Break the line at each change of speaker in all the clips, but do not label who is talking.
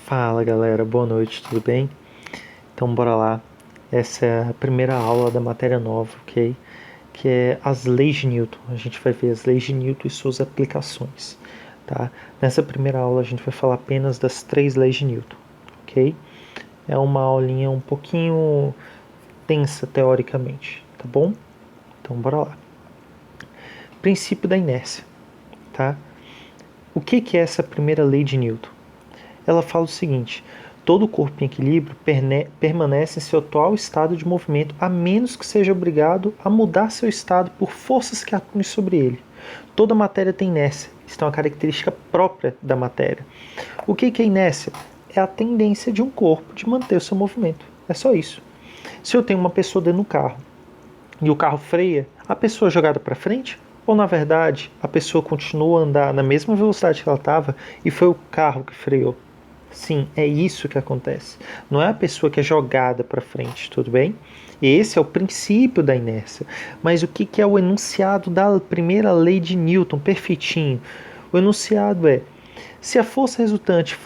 Fala galera, boa noite, tudo bem? Então bora lá. Essa é a primeira aula da matéria nova, ok? Que é as leis de Newton. A gente vai ver as leis de Newton e suas aplicações, tá? Nessa primeira aula a gente vai falar apenas das 3 leis de Newton, ok? É uma aulinha um pouquinho tensa teoricamente, tá bom? Então bora lá. Princípio da inércia, tá? O que é essa primeira lei de Newton? Ela fala o seguinte: todo corpo em equilíbrio permanece em seu atual estado de movimento, a menos que seja obrigado a mudar seu estado por forças que atuem sobre ele. Toda matéria tem inércia, isso é uma característica própria da matéria. O que é inércia? É a tendência de um corpo de manter o seu movimento. É só isso. Se eu tenho uma pessoa dentro do carro e o carro freia, a pessoa é jogada para frente? Ou, na verdade, a pessoa continua a andar na mesma velocidade que ela estava e foi o carro que freou? Sim, é isso que acontece. Não é a pessoa que é jogada para frente, tudo bem? Esse é o princípio da inércia. Mas o que é o enunciado da primeira lei de Newton, perfeitinho? O enunciado é: se a força resultante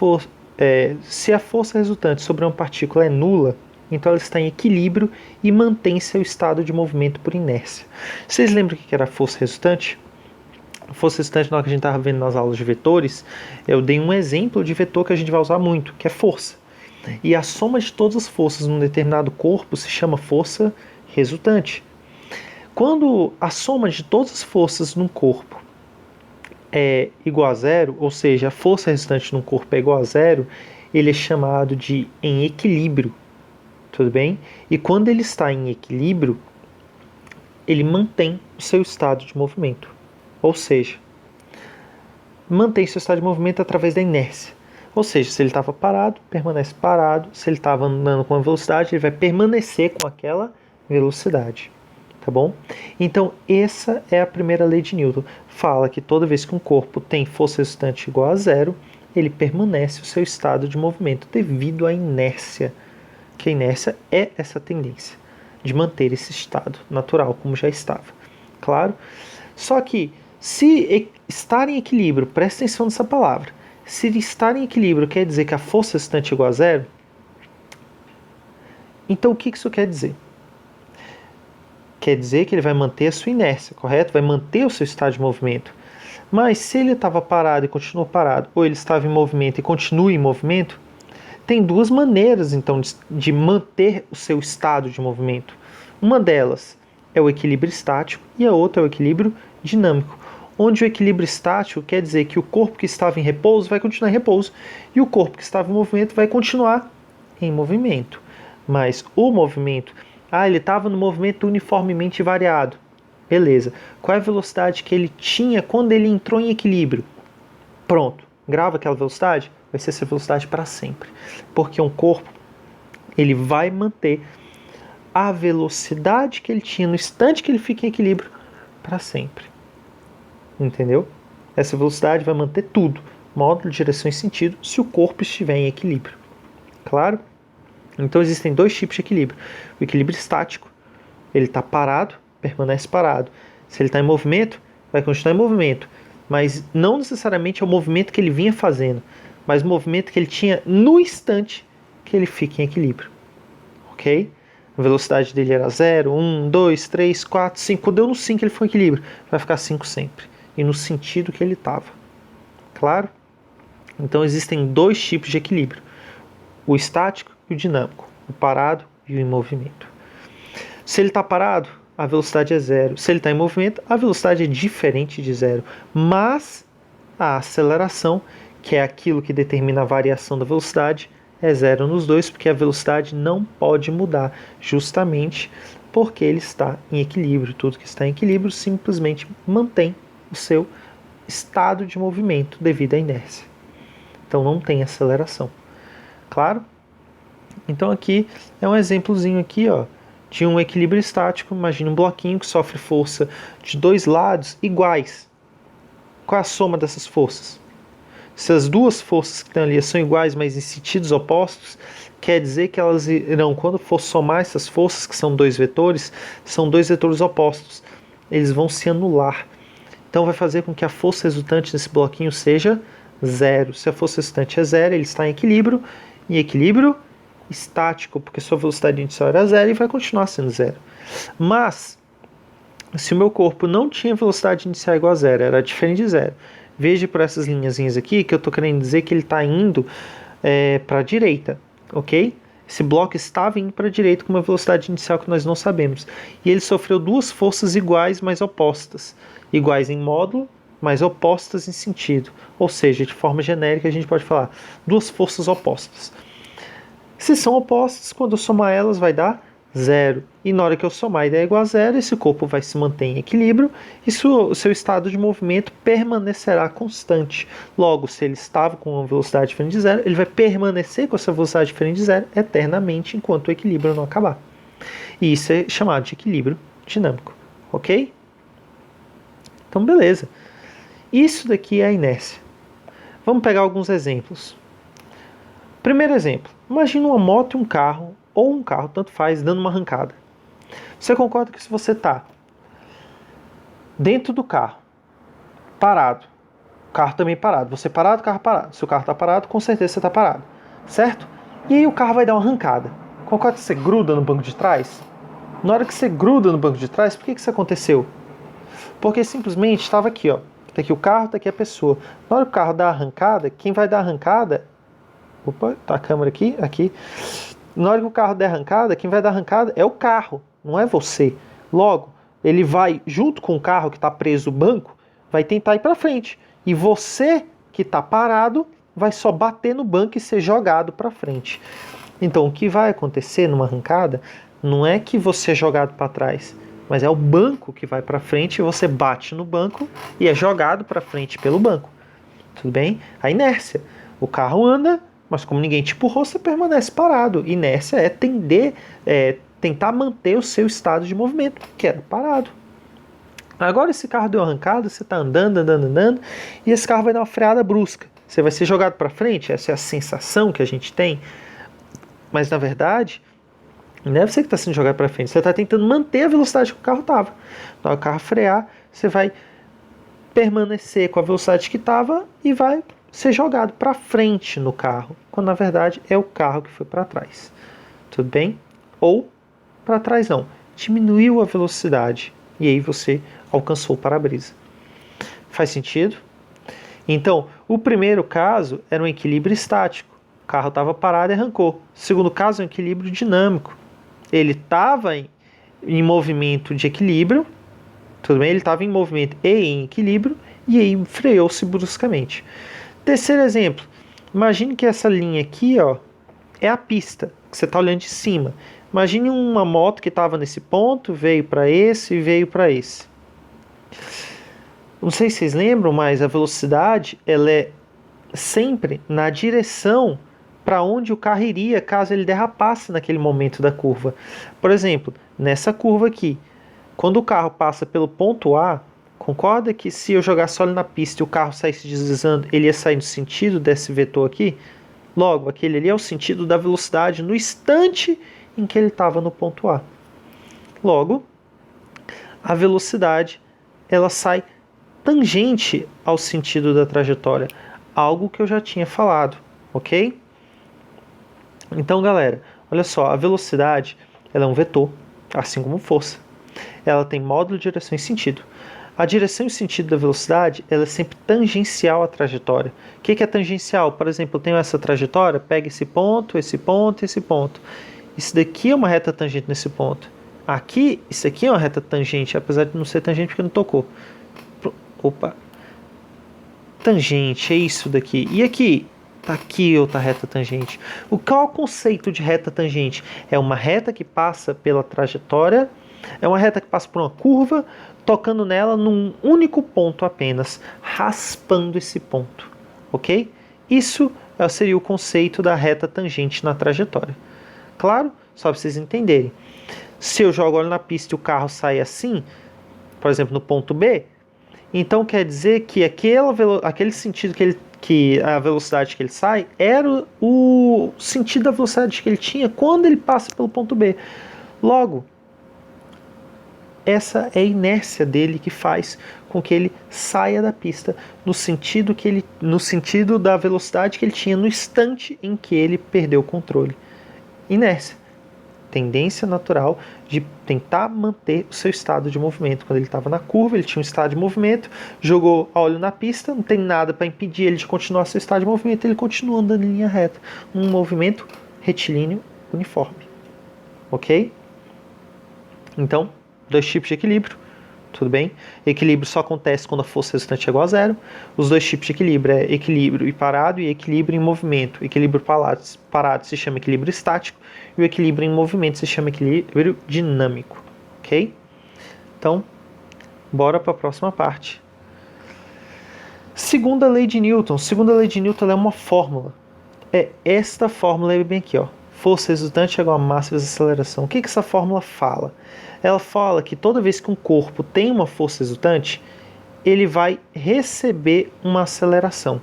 sobre uma partícula é nula, então ela está em equilíbrio e mantém seu estado de movimento por inércia. Vocês lembram o que era a força resultante? A força resultante, na hora que a gente estava vendo nas aulas de vetores, eu dei um exemplo de vetor que a gente vai usar muito, que é força. E a soma de todas as forças num determinado corpo se chama força resultante. Quando a soma de todas as forças num corpo é igual a zero, ou seja, a força resultante num corpo é igual a zero, ele é chamado de em equilíbrio, tudo bem? E quando ele está em equilíbrio, ele mantém o seu estado de movimento, ou seja, mantém seu estado de movimento através da inércia. Ou seja, se ele estava parado, permanece parado. Se ele estava andando com uma velocidade, ele vai permanecer com aquela velocidade. Tá bom? Então, essa é a primeira lei de Newton. Fala que toda vez que um corpo tem força resultante igual a zero, ele permanece o seu estado de movimento devido à inércia. Que a inércia é essa tendência de manter esse estado natural como já estava. Claro? Só que se estar em equilíbrio, presta atenção nessa palavra. Se estar em equilíbrio quer dizer que a força resultante é igual a zero, então o que isso quer dizer? Quer dizer que ele vai manter a sua inércia, correto? Vai manter o seu estado de movimento. Mas se ele estava parado e continuou parado, ou ele estava em movimento e continua em movimento, tem duas maneiras então de manter o seu estado de movimento. Uma delas é o equilíbrio estático e a outra é o equilíbrio dinâmico, onde o equilíbrio estático quer dizer que o corpo que estava em repouso vai continuar em repouso e o corpo que estava em movimento vai continuar em movimento. Mas o movimento, ele estava no movimento uniformemente variado. Beleza. Qual é a velocidade que ele tinha quando ele entrou em equilíbrio? Pronto. Grava aquela velocidade, vai ser essa velocidade para sempre. Porque um corpo, ele vai manter a velocidade que ele tinha no instante que ele fica em equilíbrio para sempre. Entendeu? Essa velocidade vai manter tudo, módulo, direção e sentido, se o corpo estiver em equilíbrio. Claro? Então existem dois tipos de equilíbrio. O equilíbrio estático, ele está parado, permanece parado. Se ele está em movimento, vai continuar em movimento. Mas não necessariamente é o movimento que ele vinha fazendo, mas o movimento que ele tinha no instante que ele fica em equilíbrio. Ok? A velocidade dele era 0, 1, 2, 3, 4, 5. Quando deu no 5 ele foi em equilíbrio. Vai ficar 5 sempre. E no sentido que ele estava. Claro? Então existem dois tipos de equilíbrio. O estático e o dinâmico. O parado e o em movimento. Se ele está parado, a velocidade é 0. Se ele está em movimento, a velocidade é diferente de 0. Mas a aceleração, que é aquilo que determina a variação da velocidade, é 0 nos dois, porque a velocidade não pode mudar, justamente porque ele está em equilíbrio. Tudo que está em equilíbrio simplesmente mantém o seu estado de movimento devido à inércia. Então não tem aceleração. Claro? Então aqui é um exemplozinho aqui, ó, de um equilíbrio estático. Imagina um bloquinho que sofre força de dois lados iguais. Qual é a soma dessas forças? Se as duas forças que estão ali são iguais, mas em sentidos opostos, quer dizer que elas irão, quando for somar essas forças, que são dois vetores opostos. Eles vão se anular. Então vai fazer com que a força resultante nesse bloquinho seja zero. Se a força restante é zero, ele está em equilíbrio estático, porque sua velocidade inicial era zero e vai continuar sendo zero. Mas, se o meu corpo não tinha velocidade inicial igual a zero, era diferente de zero, veja por essas linhazinhas aqui que eu estou querendo dizer que ele está indo para a direita, ok? Esse bloco estava indo para a direita com uma velocidade inicial que nós não sabemos. E ele sofreu duas forças iguais, mas opostas. Iguais em módulo, mas opostas em sentido. Ou seja, de forma genérica a gente pode falar duas forças opostas. Se são opostas, quando eu somar elas vai dar zero. E na hora que eu somar e der igual a zero, esse corpo vai se manter em equilíbrio e o seu estado de movimento permanecerá constante. Logo, se ele estava com uma velocidade diferente de zero, ele vai permanecer com essa velocidade diferente de zero eternamente enquanto o equilíbrio não acabar. E isso é chamado de equilíbrio dinâmico. Ok? Então, beleza. Isso daqui é a inércia. Vamos pegar alguns exemplos. Primeiro exemplo. Imagina uma moto e um carro, ou um carro, tanto faz, dando uma arrancada. Você concorda que se você está dentro do carro, parado, o carro também parado, você parado, o carro parado. Se o carro está parado, com certeza você está parado, certo? E aí o carro vai dar uma arrancada. Concorda que você gruda no banco de trás? Na hora que você gruda no banco de trás, por que isso aconteceu? Porque simplesmente estava aqui, ó. Está aqui o carro, está aqui a pessoa. Na hora que o carro dá a arrancada, quem vai dar a arrancada... Opa, tá a câmera aqui, aqui. Na hora que o carro der arrancada, quem vai dar arrancada é o carro, não é você. Logo, ele vai, junto com o carro que está preso no banco, vai tentar ir para frente. E você, que está parado, vai só bater no banco e ser jogado para frente. Então, o que vai acontecer numa arrancada não é que você é jogado para trás, mas é o banco que vai para frente e você bate no banco e é jogado para frente pelo banco. Tudo bem? A inércia. O carro anda, mas como ninguém te empurrou, você permanece parado. Inércia é tentar manter o seu estado de movimento, que era parado. Agora esse carro deu uma arrancada, você está andando, e esse carro vai dar uma freada brusca. Você vai ser jogado para frente, essa é a sensação que a gente tem. Mas na verdade, não é você que está sendo jogado para frente, você está tentando manter a velocidade que o carro estava. Na hora que o carro frear, você vai permanecer com a velocidade que estava e vai ser jogado para frente no carro, quando na verdade é o carro que foi para trás. Tudo bem? Ou para trás não, diminuiu a velocidade e aí você alcançou o para-brisa. Faz sentido? Então, o primeiro caso era um equilíbrio estático. O carro estava parado e arrancou. O segundo caso é um equilíbrio dinâmico. Ele estava em movimento de equilíbrio, tudo bem? Ele estava em movimento e em equilíbrio e aí freou-se bruscamente. Terceiro exemplo, imagine que essa linha aqui, ó, é a pista, que você está olhando de cima. Imagine uma moto que estava nesse ponto, veio para esse e veio para esse. Não sei se vocês lembram, mas a velocidade ela é sempre na direção para onde o carro iria caso ele derrapasse naquele momento da curva. Por exemplo, nessa curva aqui, quando o carro passa pelo ponto A, concorda que se eu jogasse óleo na pista e o carro saísse deslizando, ele ia sair no sentido desse vetor aqui? Logo, aquele ali é o sentido da velocidade no instante em que ele estava no ponto A. Logo, a velocidade ela sai tangente ao sentido da trajetória, algo que eu já tinha falado, ok? Então, galera, olha só, a velocidade ela é um vetor, assim como força. Ela tem módulo, direção e sentido. A direção e o sentido da velocidade ela é sempre tangencial à trajetória. O que é tangencial? Por exemplo, eu tenho essa trajetória, pega esse ponto, esse ponto, esse ponto. Isso daqui é uma reta tangente nesse ponto. Aqui, isso aqui é uma reta tangente, apesar de não ser tangente porque não tocou. Opa. Tangente, é isso daqui. E aqui? Tá aqui outra reta tangente. Qual é o conceito de reta tangente? É uma reta que passa pela trajetória, é uma reta que passa por uma curva, tocando nela num único ponto apenas, raspando esse ponto, ok? Isso seria o conceito da reta tangente na trajetória. Claro? Só para vocês entenderem. Se eu jogo óleo na pista e o carro sai assim, por exemplo, no ponto B, então quer dizer que aquele sentido que a velocidade que ele sai era o sentido da velocidade que ele tinha quando ele passa pelo ponto B. Logo, essa é a inércia dele que faz com que ele saia da pista no sentido da velocidade que ele tinha no instante em que ele perdeu o controle. Inércia. Tendência natural de tentar manter o seu estado de movimento. Quando ele estava na curva, ele tinha um estado de movimento, jogou óleo na pista, não tem nada para impedir ele de continuar seu estado de movimento, ele continua andando em linha reta, um movimento retilíneo uniforme. Ok? Então, 2 tipos de equilíbrio, tudo bem? Equilíbrio só acontece quando a força resultante é igual a zero. Os 2 tipos de equilíbrio é equilíbrio e parado e equilíbrio em movimento. Equilíbrio parado se chama equilíbrio estático e o equilíbrio em movimento se chama equilíbrio dinâmico, ok? Então, bora para a próxima parte. Segunda lei de Newton. Segunda lei de Newton é uma fórmula. É esta fórmula aí bem aqui, ó. Força resultante é igual a massa vezes aceleração. O que essa fórmula fala? Ela fala que toda vez que um corpo tem uma força resultante, ele vai receber uma aceleração.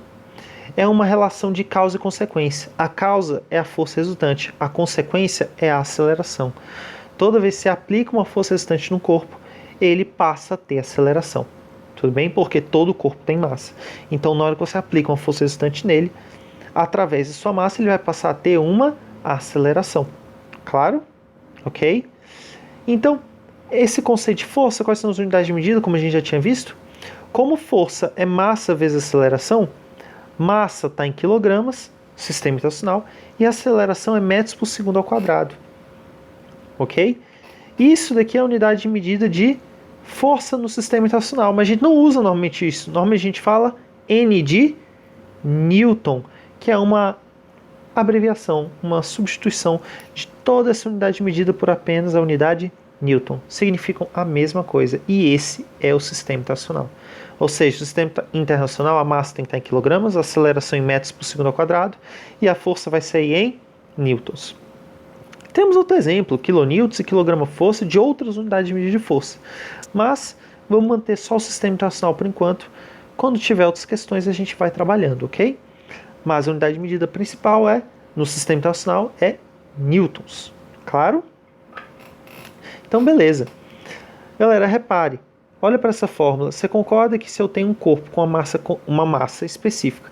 É uma relação de causa e consequência. A causa é a força resultante, a consequência é a aceleração. Toda vez que você aplica uma força resultante no corpo, ele passa a ter aceleração. Tudo bem? Porque todo corpo tem massa. Então, na hora que você aplica uma força resultante nele, através de sua massa, ele vai passar a ter uma aceleração. Claro? Ok? Então, esse conceito de força, quais são as unidades de medida, como a gente já tinha visto? Como força é massa vezes aceleração, massa está em quilogramas, sistema internacional, e a aceleração é metros por segundo ao quadrado. Ok? Isso daqui é a unidade de medida de força no sistema internacional, mas a gente não usa normalmente isso. Normalmente a gente fala N de Newton, que é uma abreviação, uma substituição de toda essa unidade de medida por apenas a unidade Newton. Significam a mesma coisa, e esse é o sistema internacional. Ou seja, o sistema internacional, a massa tem que estar em quilogramas, a aceleração em metros por segundo ao quadrado, e a força vai sair em newtons. Temos outro exemplo, quilonewtons e quilograma-força de outras unidades de medida de força. Mas vamos manter só o sistema internacional por enquanto. Quando tiver outras questões a gente vai trabalhando, ok? Mas a unidade de medida principal no sistema internacional é newtons. Claro? Então, beleza. Galera, repare. Olha para essa fórmula. Você concorda que se eu tenho um corpo com uma massa específica,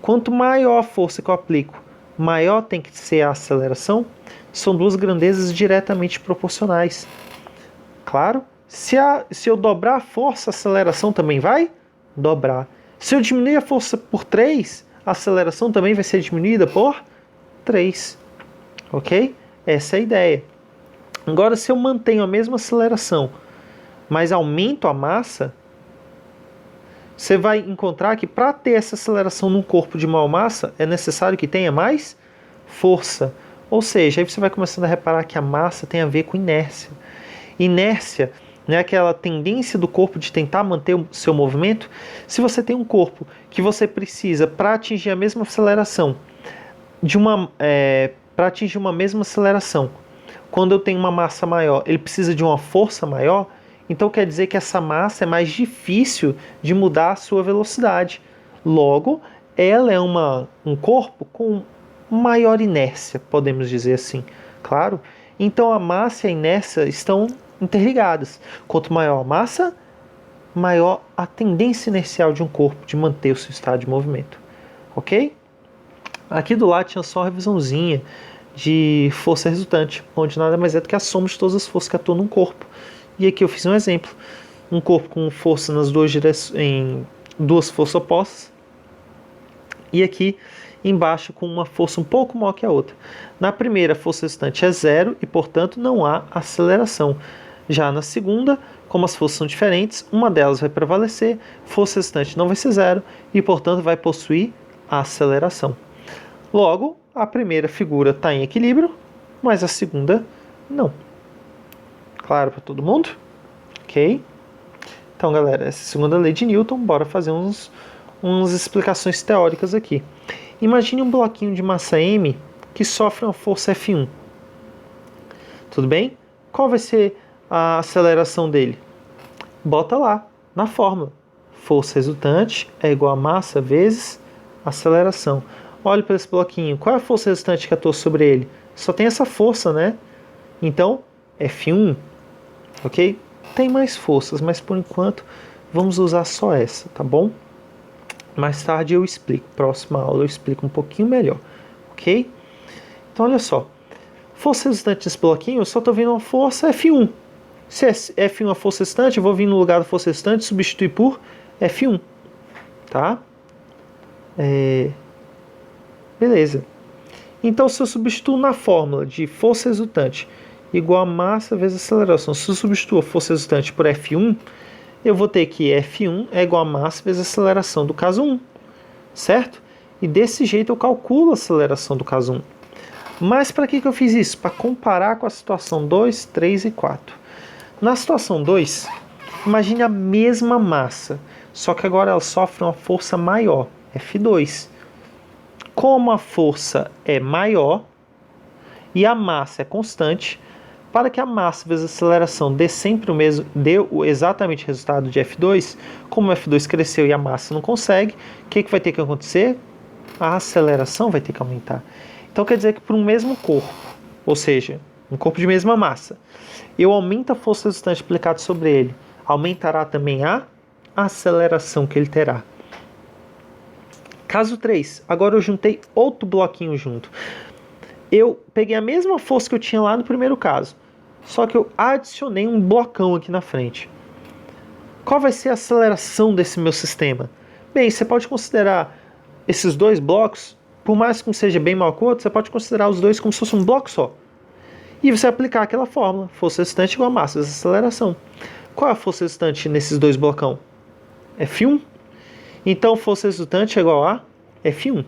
quanto maior a força que eu aplico, maior tem que ser a aceleração? São duas grandezas diretamente proporcionais. Claro? Se eu dobrar a força, a aceleração também vai dobrar. Se eu diminuir a força por 3, a aceleração também vai ser diminuída por 3. Ok? Essa é a ideia. Agora, se eu mantenho a mesma aceleração, mas aumento a massa, você vai encontrar que para ter essa aceleração num corpo de maior massa, é necessário que tenha mais força. Ou seja, aí você vai começando a reparar que a massa tem a ver com inércia. Inércia, né, aquela tendência do corpo de tentar manter o seu movimento. Se você tem um corpo que você precisa, para atingir a mesma aceleração, para atingir uma mesma aceleração, quando eu tenho uma massa maior, ele precisa de uma força maior, então quer dizer que essa massa é mais difícil de mudar a sua velocidade. Logo, ela é um corpo com maior inércia, podemos dizer assim. Claro? Então a massa e a inércia estão interligadas. Quanto maior a massa, maior a tendência inercial de um corpo de manter o seu estado de movimento. Ok? Aqui do lado tinha só uma revisãozinha de força resultante, onde nada mais é do que a soma de todas as forças que atuam num corpo. E aqui eu fiz um exemplo. Um corpo com força nas em duas forças opostas. E aqui embaixo com uma força um pouco maior que a outra. Na primeira, a força resultante é zero e, portanto, não há aceleração. Já na segunda, como as forças são diferentes, uma delas vai prevalecer, força resultante não vai ser zero e, portanto, vai possuir a aceleração. Logo, a primeira figura está em equilíbrio, mas a segunda não. Claro para todo mundo? Ok? Então, galera, essa é a segunda lei de Newton. Bora fazer umas explicações teóricas aqui. Imagine um bloquinho de massa M que sofre uma força F1. Tudo bem? Qual vai ser a aceleração dele? Bota lá, na fórmula. Força resultante é igual a massa vezes aceleração. Olhe para esse bloquinho. Qual é a força resultante que atua sobre ele? Só tem essa força, né? Então, F1. Ok? tem mais forças, mas por enquanto vamos usar só essa, tá bom? Mais tarde eu explico, próxima aula eu explico um pouquinho melhor, ok? Então olha só, força resultante desse bloquinho, eu só estou vendo uma força F1. Se é F1 a força resultante, eu vou vir no lugar da força resultante e substituir por F1, tá? Beleza. Então se eu substituo na fórmula de força resultante igual a massa vezes aceleração, se eu substituo a força resultante por F1, eu vou ter que F1 é igual a massa vezes aceleração do caso 1, certo? E desse jeito eu calculo a aceleração do caso 1. Mas para que eu fiz isso? Para comparar com a situação 2, 3 e 4. Na situação 2, imagine a mesma massa, só que agora ela sofre uma força maior, F2. Como a força é maior e a massa é constante, para que a massa vezes a aceleração dê sempre o mesmo, dê exatamente o resultado de F2, como o F2 cresceu e a massa não consegue, o que vai ter que acontecer? A aceleração vai ter que aumentar. Então quer dizer que para um mesmo corpo, ou seja, um corpo de mesma massa, eu aumento a força resultante aplicada sobre ele, aumentará também a aceleração que ele terá. Caso 3, agora eu juntei outro bloquinho junto. Eu peguei a mesma força que eu tinha lá no primeiro caso, só que eu adicionei um blocão aqui na frente. Qual vai ser a aceleração desse meu sistema? Bem, você pode considerar esses dois blocos, por mais que um seja bem maior que o outro, você pode considerar os dois como se fosse um bloco só. E você aplicar aquela fórmula, força resultante igual a massa vezes aceleração. Qual é a força resultante nesses dois blocão? F1. Então, força resultante é igual a F1,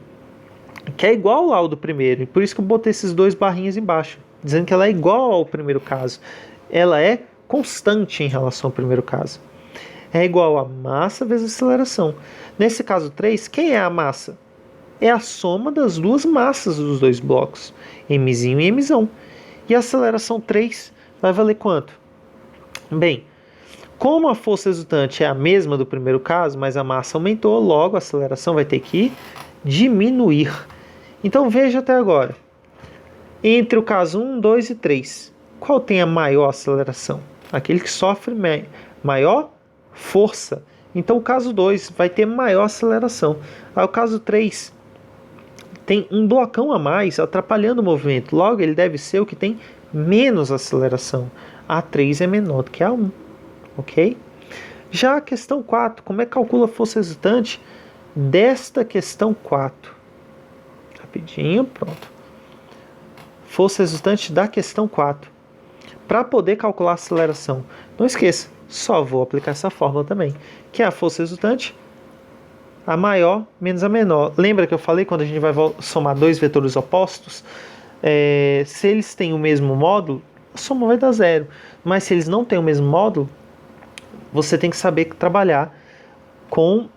que é igual ao do primeiro. E por isso que eu botei esses dois barrinhos embaixo, dizendo que ela é igual ao primeiro caso. Ela é constante em relação ao primeiro caso. É igual a massa vezes aceleração. Nesse caso 3, quem é a massa? É a soma das duas massas dos dois blocos, Mzinho e Mzão. E a aceleração 3 vai valer quanto? Bem, como a força resultante é a mesma do primeiro caso, mas a massa aumentou, logo a aceleração vai ter que diminuir. Então veja até agora. Entre o caso 1, 2 e 3, qual tem a maior aceleração? Aquele que sofre maior força. Então o caso 2 vai ter maior aceleração. Aí o caso 3 tem um blocão a mais atrapalhando o movimento. Logo ele deve ser o que tem menos aceleração. A 3 é menor do que a 1. Ok? Já a questão 4, como é que calcula a força resultante desta questão 4? Rapidinho, pronto. Força resultante da questão 4. Para poder calcular a aceleração, não esqueça, só vou aplicar essa fórmula também, que é a força resultante, a maior menos a menor. Lembra que eu falei quando a gente vai somar dois vetores opostos? Se eles têm o mesmo módulo, a soma vai dar zero. Mas se eles não têm o mesmo módulo, você tem que saber trabalhar com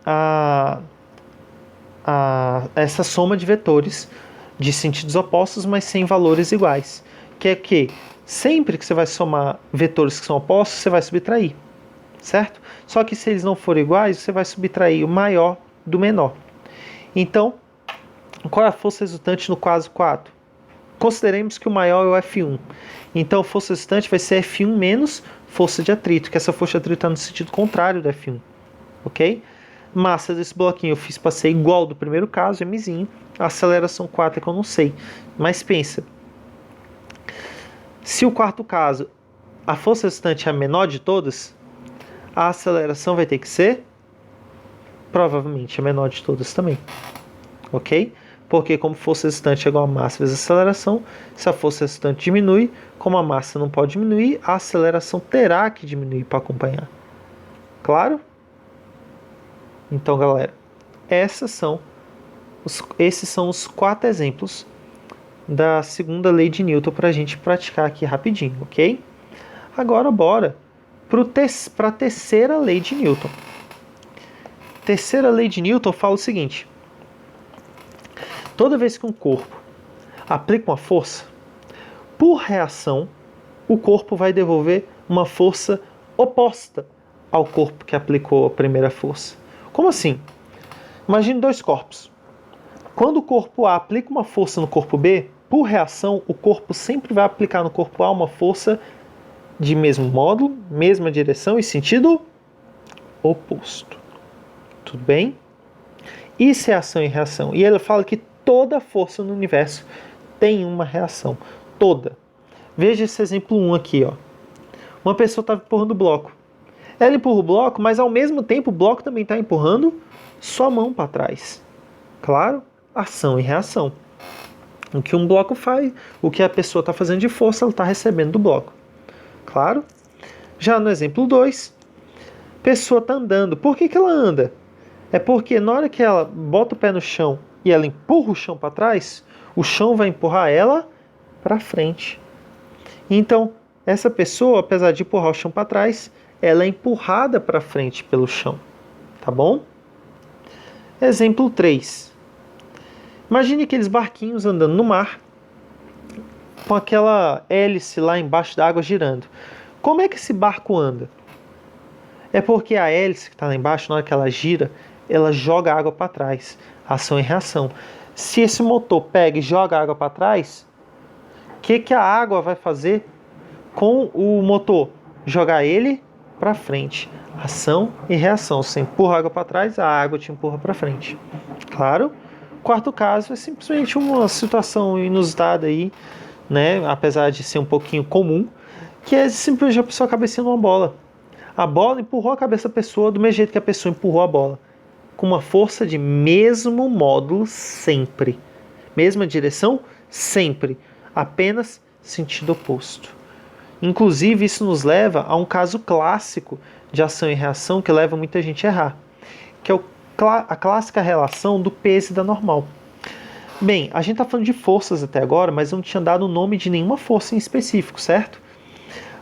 essa soma de vetores de sentidos opostos, mas sem valores iguais. Que é que sempre que você vai somar vetores que são opostos, você vai subtrair, certo? Só que se eles não forem iguais, você vai subtrair o maior do menor. Então, qual é a força resultante no caso 4? Consideremos que o maior é o F1. Então, a força resultante vai ser F1 menos força de atrito, que essa força de atrito está no sentido contrário do F1. Ok? Massa desse bloquinho eu fiz para ser igual do primeiro caso, Mzinho. A aceleração 4 é que eu não sei. Mas pensa, se o quarto caso, a força resultante é a menor de todas, a aceleração vai ter que ser, provavelmente, a menor de todas também. Ok? Porque como força resultante é igual a massa vezes a aceleração, se a força resultante diminui, como a massa não pode diminuir, a aceleração terá que diminuir para acompanhar. Claro? Então, galera, esses são os 4 exemplos da segunda lei de Newton para a gente praticar aqui rapidinho, ok? Agora, bora para a terceira lei de Newton. Terceira lei de Newton fala o seguinte: toda vez que um corpo aplica uma força, por reação, o corpo vai devolver uma força oposta ao corpo que aplicou a primeira força. Como assim? Imagine dois corpos. Quando o corpo A aplica uma força no corpo B, por reação, o corpo sempre vai aplicar no corpo A uma força de mesmo módulo, mesma direção e sentido oposto. Tudo bem? Isso é ação e reação. E ele fala que toda força no universo tem uma reação. Toda. Veja esse exemplo 1 aqui, ó. Uma pessoa está empurrando o bloco. Ela empurra o bloco, mas ao mesmo tempo o bloco também está empurrando sua mão para trás. Claro, ação e reação. O que um bloco faz, o que a pessoa está fazendo de força, ela está recebendo do bloco. Claro? Já no exemplo 2, a pessoa está andando. Por que ela anda? É porque na hora que ela bota o pé no chão e ela empurra o chão para trás, o chão vai empurrar ela para frente. Então, essa pessoa, apesar de empurrar o chão para trás, ela é empurrada para frente pelo chão. Tá bom? Exemplo 3. Imagine aqueles barquinhos andando no mar, com aquela hélice lá embaixo da água girando. Como é que esse barco anda? É porque a hélice que está lá embaixo, na hora que ela gira, ela joga a água para trás. Ação e reação. Se esse motor pega e joga a água para trás, o que a água vai fazer com o motor? Jogar ele para frente. Ação e reação. Você empurra a água para trás, a água te empurra para frente. Claro? Quarto caso é simplesmente uma situação inusitada aí, né? Apesar de ser um pouquinho comum, que é simplesmente a pessoa cabeceando uma bola. A bola empurrou a cabeça da pessoa do mesmo jeito que a pessoa empurrou a bola. Com uma força de mesmo módulo sempre. Mesma direção sempre. Apenas sentido oposto. Inclusive, isso nos leva a um caso clássico de ação e reação que leva muita gente a errar. Que é a clássica relação do peso e da normal. Bem, a gente está falando de forças até agora, mas eu não tinha dado o nome de nenhuma força em específico, certo?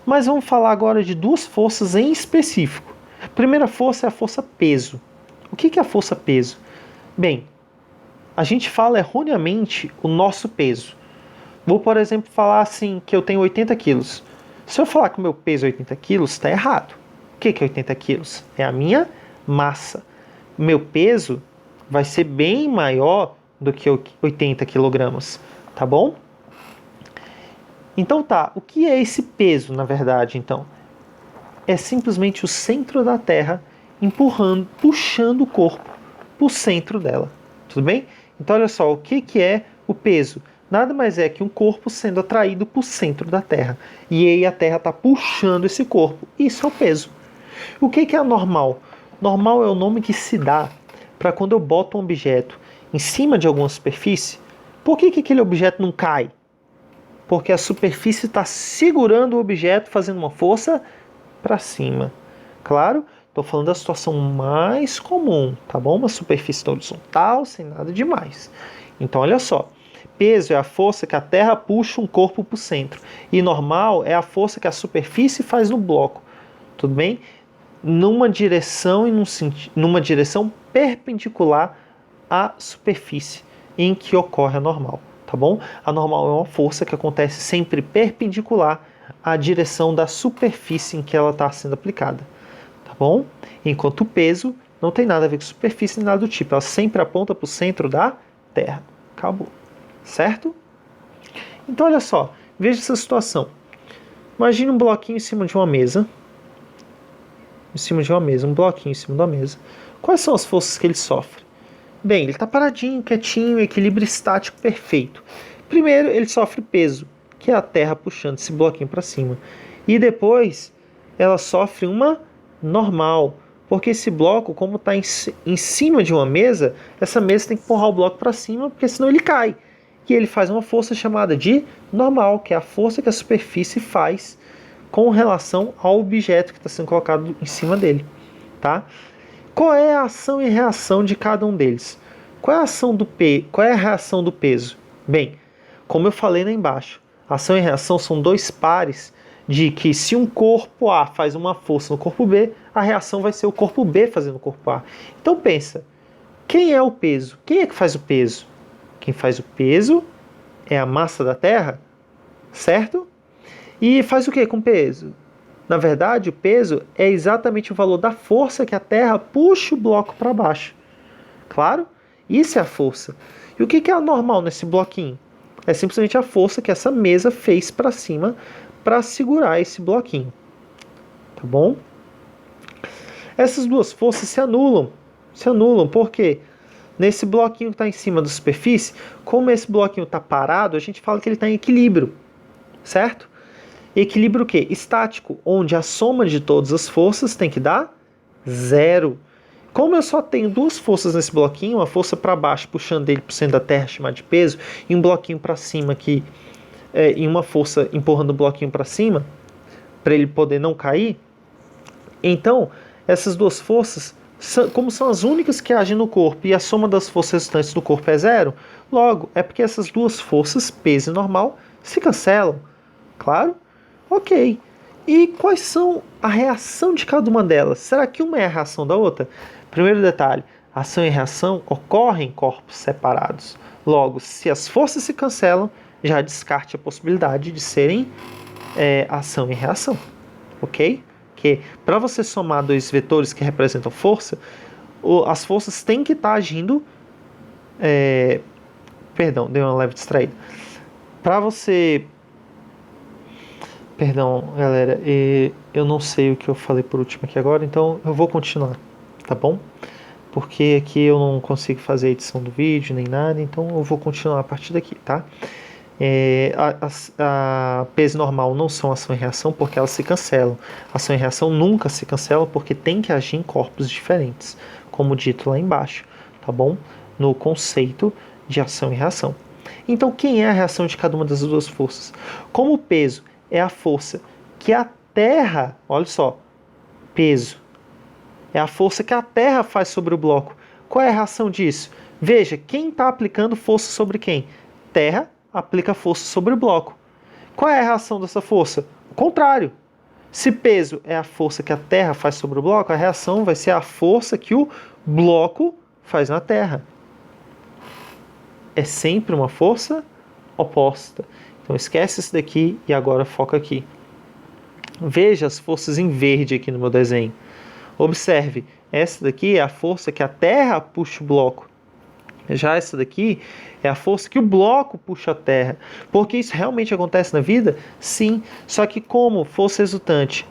Mas vamos falar agora de duas forças em específico. A primeira força é a força peso. O que é a força peso? Bem, a gente fala erroneamente o nosso peso. Vou, por exemplo, falar assim que eu tenho 80 quilos. Se eu falar que o meu peso é 80 quilos, está errado. O que é 80 quilos? É a minha massa. O meu peso vai ser bem maior do que 80 quilogramas, tá bom? Então tá, o que é esse peso, na verdade, então? É simplesmente o centro da Terra puxando o corpo para o centro dela, tudo bem? Então olha só, o que é o peso? Nada mais é que um corpo sendo atraído para o centro da Terra. E aí a Terra está puxando esse corpo. Isso é o peso. O que é a normal? Normal é o nome que se dá para quando eu boto um objeto em cima de alguma superfície. Por que aquele objeto não cai? Porque a superfície está segurando o objeto, fazendo uma força para cima. Claro, estou falando da situação mais comum, tá bom? Uma superfície horizontal, sem nada demais. Então, olha só. Peso é a força que a Terra puxa um corpo para o centro. E normal é a força que a superfície faz no bloco. Tudo bem? Numa direção numa direção perpendicular à superfície em que ocorre a normal. Tá bom? A normal é uma força que acontece sempre perpendicular à direção da superfície em que ela está sendo aplicada. Tá bom? Enquanto o peso não tem nada a ver com superfície nem nada do tipo. Ela sempre aponta para o centro da Terra. Acabou. Certo? Então olha só. Veja essa situação. Imagine um bloquinho em cima de uma mesa. Um bloquinho em cima da mesa. Quais são as forças que ele sofre? Bem, ele está paradinho, quietinho, equilíbrio estático perfeito. Primeiro, ele sofre peso, que é a Terra puxando esse bloquinho para cima. E depois, ela sofre uma normal, porque esse bloco, como está em cima de uma mesa, essa mesa tem que empurrar o bloco para cima, porque senão ele cai. E ele faz uma força chamada de normal, que é a força que a superfície faz com relação ao objeto que está sendo colocado em cima dele. Tá? Qual é a ação e reação de cada um deles? Qual é a reação do peso? Bem, como eu falei lá embaixo, ação e reação são dois pares de que se um corpo A faz uma força no corpo B, a reação vai ser o corpo B fazendo o corpo A. Então pensa, quem é o peso? Quem é que faz o peso? Quem faz o peso é a massa da Terra, certo? E faz o que com o peso? Na verdade, o peso é exatamente o valor da força que a Terra puxa o bloco para baixo. Claro? Isso é a força. E o que é anormal nesse bloquinho? É simplesmente a força que essa mesa fez para cima para segurar esse bloquinho, tá bom? Essas duas forças se anulam, porque nesse bloquinho que está em cima da superfície, como esse bloquinho está parado, a gente fala que ele está em equilíbrio, certo? Equilíbrio o quê? Estático, onde a soma de todas as forças tem que dar 0. Como eu só tenho duas forças nesse bloquinho, uma força para baixo puxando ele para o centro da Terra, chamada de peso, e um bloquinho para cima aqui, e uma força empurrando o bloquinho para cima, para ele poder não cair. Então, essas duas forças, como são as únicas que agem no corpo e a soma das forças restantes do corpo é 0, logo, é porque essas duas forças, peso e normal, se cancelam. Claro? Ok. E quais são a reação de cada uma delas? Será que uma é a reação da outra? Primeiro detalhe, ação e reação ocorrem em corpos separados. Logo, se as forças se cancelam, já descarte a possibilidade de serem ação e reação. Ok? Que para você somar dois vetores que representam força, as forças têm que estar agindo... Perdão, dei uma leve distraída. Para você... Perdão, galera, eu não sei o que eu falei por último aqui agora, então eu vou continuar, tá bom? Porque aqui eu não consigo fazer a edição do vídeo nem nada, então eu vou continuar a partir daqui, tá? A peso normal não são ação e reação porque elas se cancelam. Ação e reação nunca se cancelam porque tem que agir em corpos diferentes, como dito lá embaixo, tá bom? No conceito de ação e reação. Então, quem é a reação de cada uma das duas forças? Como o peso é a força que a Terra, olha só, peso, é a força que a Terra faz sobre o bloco. Qual é a reação disso? Veja, quem está aplicando força sobre quem? Terra aplica força sobre o bloco. Qual é a reação dessa força? O contrário. Se peso é a força que a Terra faz sobre o bloco, a reação vai ser a força que o bloco faz na Terra. É sempre uma força oposta. Então esquece isso daqui e agora foca aqui. Veja as forças em verde aqui no meu desenho. Observe, essa daqui é a força que a Terra puxa o bloco. Já essa daqui é a força que o bloco puxa a Terra. Porque isso realmente acontece na vida? Sim, só que como força resultante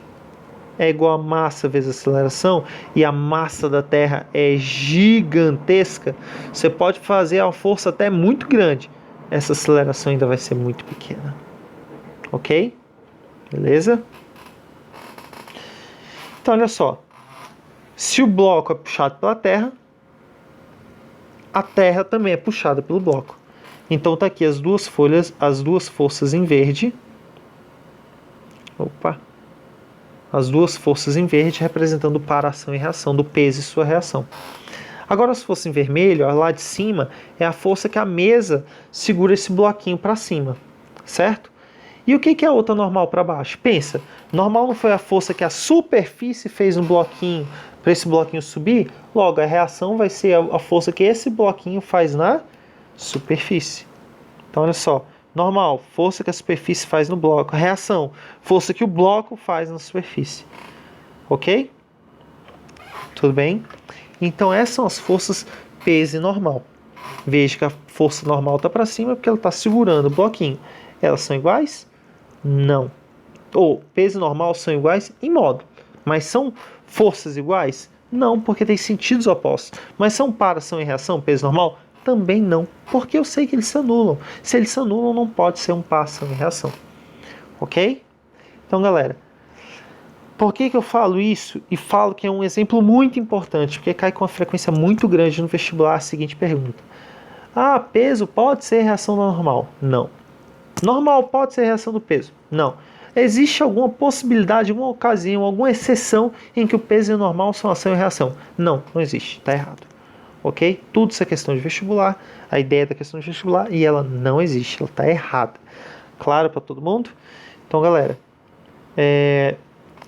é igual a massa vezes aceleração, e a massa da Terra é gigantesca, você pode fazer a força até muito grande. Essa aceleração ainda vai ser muito pequena. Ok? Beleza? Então, olha só. Se o bloco é puxado pela Terra, a Terra também é puxada pelo bloco. Então, tá aqui as duas folhas, as duas forças em verde. As duas forças em verde representando para ação e reação, do peso e sua reação. Agora, as forças em vermelho, lá de cima, é a força que a mesa segura esse bloquinho para cima, certo? E o que é a outra normal para baixo? Pensa, normal não foi a força que a superfície fez no bloquinho para esse bloquinho subir? Logo, a reação vai ser a força que esse bloquinho faz na superfície. Então, olha só, normal, força que a superfície faz no bloco. Reação, força que o bloco faz na superfície. Ok? Tudo bem? Então, essas são as forças peso e normal. Veja que a força normal está para cima porque ela está segurando o bloquinho. Elas são iguais? Não. Ou peso e normal são iguais em modo. Mas são forças iguais? Não, porque tem sentidos opostos. Mas são para ação e reação, peso e normal? Também não, porque eu sei que eles se anulam. Se eles se anulam, não pode ser um par ação e reação. Ok? Então, galera, por que eu falo isso e falo que é um exemplo muito importante? Porque cai com uma frequência muito grande no vestibular a seguinte pergunta. Peso pode ser reação normal? Não. Normal pode ser reação do peso? Não. Existe alguma possibilidade, alguma ocasião, alguma exceção em que o peso e o normal são ação e reação? Não, não existe. Está errado. Ok? Tudo isso é questão de vestibular, a ideia da questão de vestibular, e ela não existe, ela está errada. Claro para todo mundo? Então, galera,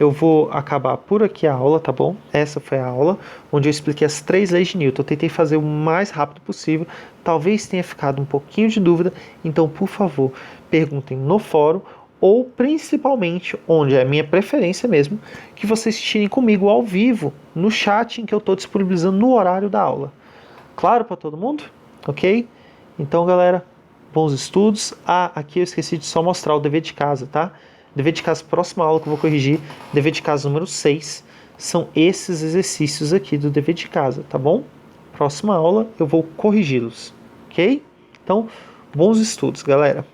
eu vou acabar por aqui a aula, tá bom? Essa foi a aula onde eu expliquei as 3 leis de Newton. Eu tentei fazer o mais rápido possível. Talvez tenha ficado um pouquinho de dúvida. Então, por favor, perguntem no fórum ou principalmente, onde é a minha preferência mesmo, que vocês tirem comigo ao vivo no chat em que eu estou disponibilizando no horário da aula. Claro para todo mundo? Ok? Então, galera, bons estudos. Aqui eu esqueci de só mostrar o dever de casa, tá? Dever de casa, próxima aula que eu vou corrigir, dever de casa número 6, são esses exercícios aqui do dever de casa, tá bom? Próxima aula eu vou corrigi-los, ok? Então, bons estudos, galera!